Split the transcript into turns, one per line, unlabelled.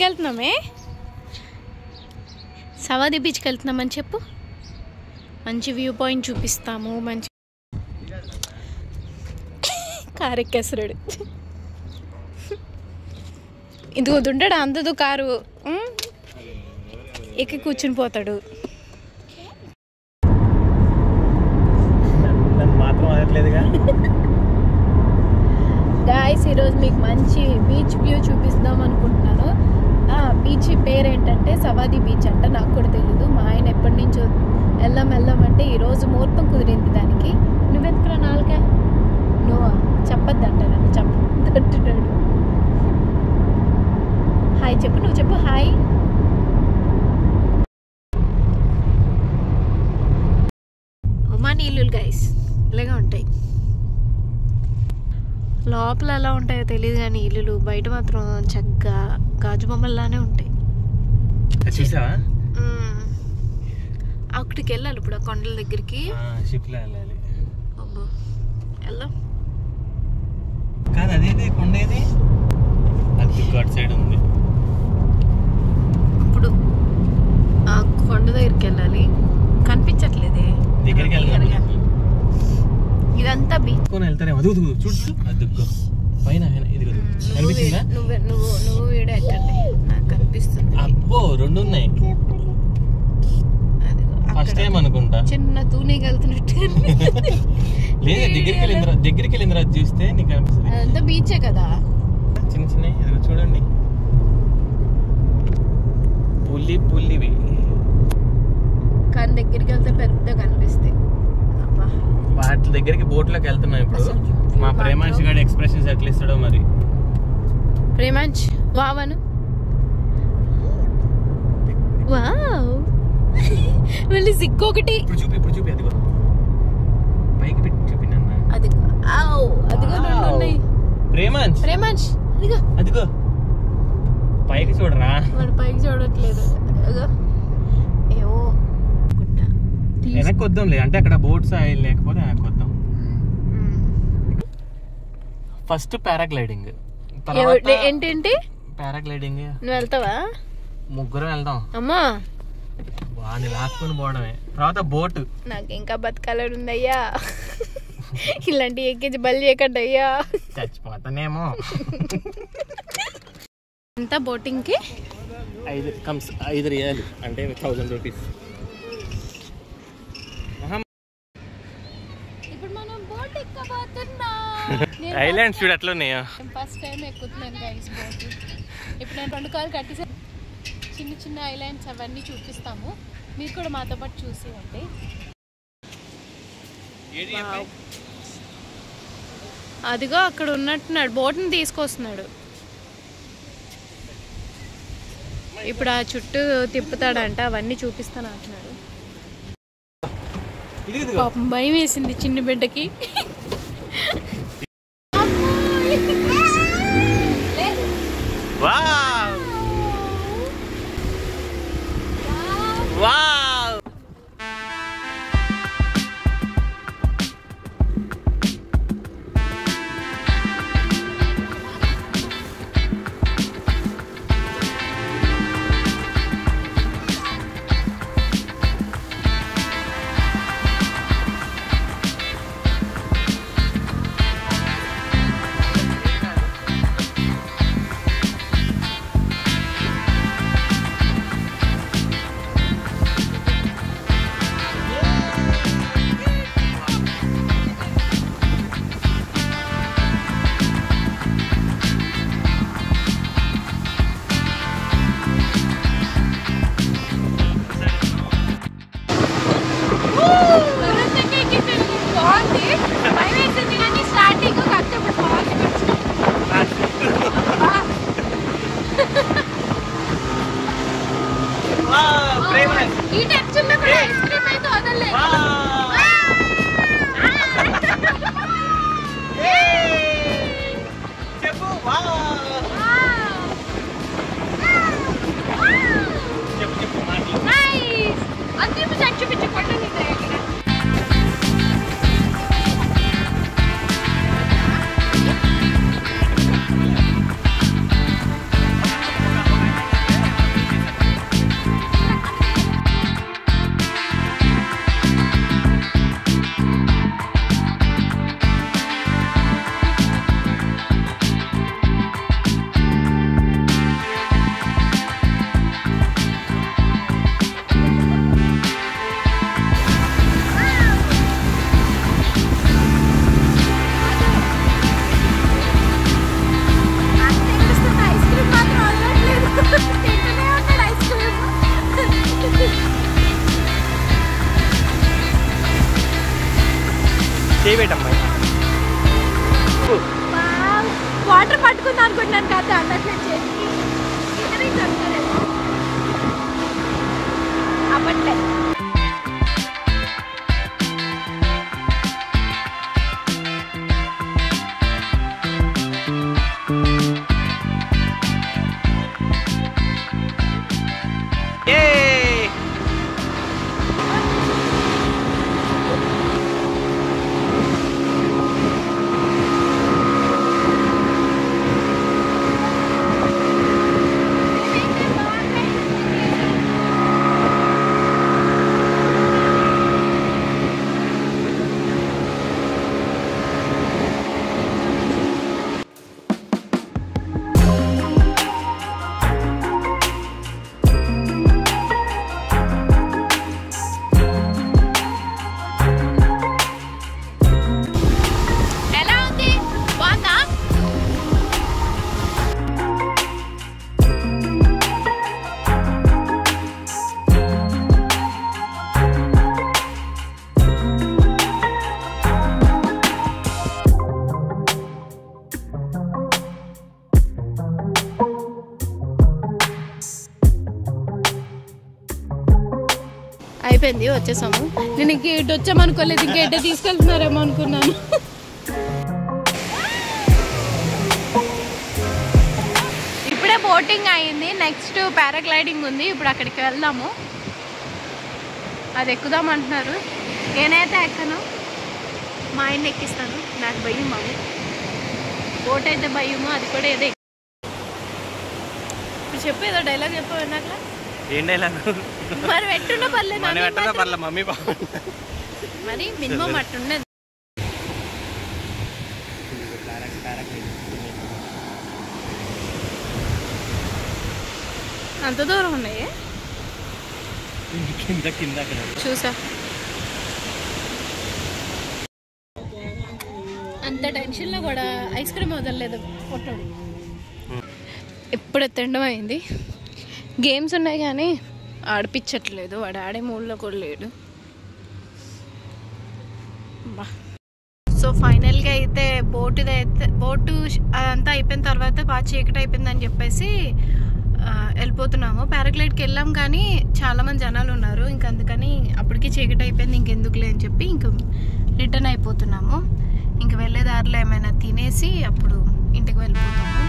ఎక్కడికి వెళ్తున్నామే? సవాది బీచ్కి వెళ్తున్నామని చెప్పు. మంచి వ్యూ పాయింట్ చూపిస్తాము. మంచి కారు ఎక్కేసరాడు. ఇదిగో దుంటాడు అందదు కారు ఎక్కి కూర్చుని పోతాడు. గాయ్స్ ఈరోజు మీకు మంచి బీచ్ వ్యూ చూపిస్తాం అనుకుంటున్నాను. బీచ్ పేరు ఏంటంటే సవాది బీచ్ అంట. నాకు కూడా తెలీదు. మా ఆయన ఎప్పటి నుంచో వెళ్దామంటే ఈరోజు ముహూర్తం కుదిరింది దానికి. నువ్వెందుకురా నాలుక నువ్వు చెప్పొద్దంట. నన్ను చెప్పొద్దంటున్నాడు. హాయ్ చెప్పు. నువ్వు చెప్పు హాయ్. ఒమానీ ఇల్లులు గైస్ ఇలాగే ఉంటాయి. లోపల ఎలా ఉంటాయో తెలియదు కానీ ఇల్లులు బయట మాత్రం చక్కగా గాజు బొమ్మల్లానే ఉంటాయి. అక్కడికి వెళ్ళాలి ఇప్పుడు ఆ కొండల దగ్గరికి. వెళ్దాం. ఇప్పుడు ఆ కొండ దగ్గరికి వెళ్ళాలి. కనిపించట్లేదే ఇదంతా బీచ్. నువ్వు వీడియో ఎక్కండి. నాకు కనిపిస్తుంది.
రెండు ఉన్నాయి. ఫస్ట్ టైం అనుకుంటా.
చిన్న తూనీకి వెళ్తున్నట్టు
లేదు. దగ్గరికి వెళ్ళిన తర్వాత చూస్తే నీకు అనిపిస్తుంది.
అదంతా బీచే కదా.
చిన్న చిన్న చూడండి. పుల్లివి
కానీ దగ్గరికి వెళ్తే పెద్ద కనిపిస్తాయి.
వాటి దగ్గరికి బోట్లోకి వెళ్తున్నాం ఇప్పుడు. మా ప్రేమాంశ్ గారి ఎక్స్ప్రెషన్స్ ఎట్లా ఇస్తాడో మరి.
ప్రేమాంశ్ వావను వావ్ మళ్ళీ సిగ్గు ఒకటి.
ఇప్పుడు చూపి అదిగో పైకి పెట్టి చూపినా.
అదిగో రెండు ఉన్నాయి. ప్రేమాంశ్
అదిగో పైకి చూడరా.
వాడు పైకి చూడట్లేదు. ఏవో
వెనక్కి వద్దాంలే. అంటే అక్కడ బోట్స్ లేకపోతే వెనక్కి వద్దాం. First paragliding.
ఏంటంటే
పారాగ్లైడింగ్.
నువ్వు వెళ్తావా?
ముగ్గురం వెళ్దాం.
అమ్మా
వాడిని లాక్కుని పోవడమే. తర్వాత బోట్.
నాకు ఇంకా బతకాలని ఉందయ్యా. ఇలాంటి ఎక్కేసి బలి చేయకండి అయ్యా.
చచ్చిపోతానేమో.
ఎంత బోటింగ్ కి
5 రియాలు అంటే 1000 రూపీస్.
ఇప్పుడు మనం బోట్ ఎక్కబోతున్నాం.
ఐలాండ్స్ చూడు ఎట్లా ఉన్నాయో.
ఫస్ట్ టైం ఎక్కుతున్నాను గైస్ బోట్. ఇప్పుడు నేను 2 కాళ్ళు కట్టేసి చిన్న చిన్న ఐలాండ్స్ అవన్నీ చూపిస్తాము. మీరు కూడా మాతో పాటు చూసేయండి. అదిగో అక్కడ ఉన్నట్టున్నాడు. బోట్ని తీసుకొస్తున్నాడు. ఇప్పుడు ఆ చుట్టూ తిప్పుతాడంట. అవన్నీ చూపిస్తాను అంటున్నాడు. పాపం భయం వేసింది చిన్న బిడ్డకి. ఈ టెన్షన్ కూడా ఐస్ క్రీమ్ అయితే వదలలేదు.
చేయబెట్టమ్మా.
వాటర్ పట్టుకుందా అనుకుంటున్నాను కదా అన్నట్లేదు చేసి అంటారేమో అప్పట్లే. అయిపోయింది, వచ్చేసాము. నేను ఇంక ఇటు వచ్చామనుకోలేదు, ఇంకా ఎటు తీసుకెళ్తున్నారేమో అనుకున్నాను. ఇప్పుడే బోటింగ్ అయింది, నెక్స్ట్ పారాగ్లైడింగ్ ఉంది. ఇప్పుడు అక్కడికి వెళ్దాము. అది ఎక్కుదాం అంటున్నారు. నేనైతే ఎక్కను, మా ఆయన్ని ఎక్కిస్తాను. నాకు భయం, మాది బోట్ అయితే భయము. అది కూడా ఏదో ఇప్పుడు చెప్పు, ఏదో డైలాగ్ చెప్పావు నాకు.
ఏం డైలాగ్?
మరి పెట్టున్నా పర్లేదు,
మమ్మీ
మరి మినిమం అట్టుండదు. అంత దూరం ఉన్నాయి చూసా. అంత టెన్షన్లో కూడా ఐస్ క్రీమ్ వదలలేదు పొట్టడు. ఎప్పుడు తినడం అయింది. గేమ్స్ ఉన్నాయి కానీ ఆడిపించట్లేదు, వాడు ఆడే మూడ్లో కూడా లేడు. బా సో ఫైనల్గా అయితే బోటు అదంతా అయిపోయిన తర్వాత బాగా చీకటి అయిపోయిందని చెప్పేసి వెళ్ళిపోతున్నాము. పారాగ్లైడ్కి వెళ్ళాం కానీ చాలామంది జనాలు ఉన్నారు. ఇంక అందుకని అప్పటికి చీకటి అయిపోయింది, ఇంకెందుకులే అని చెప్పి ఇంక రిటర్న్ అయిపోతున్నాము. ఇంక వెళ్ళే దారిలో ఏమైనా తినేసి అప్పుడు ఇంటికి వెళ్ళిపోతాము.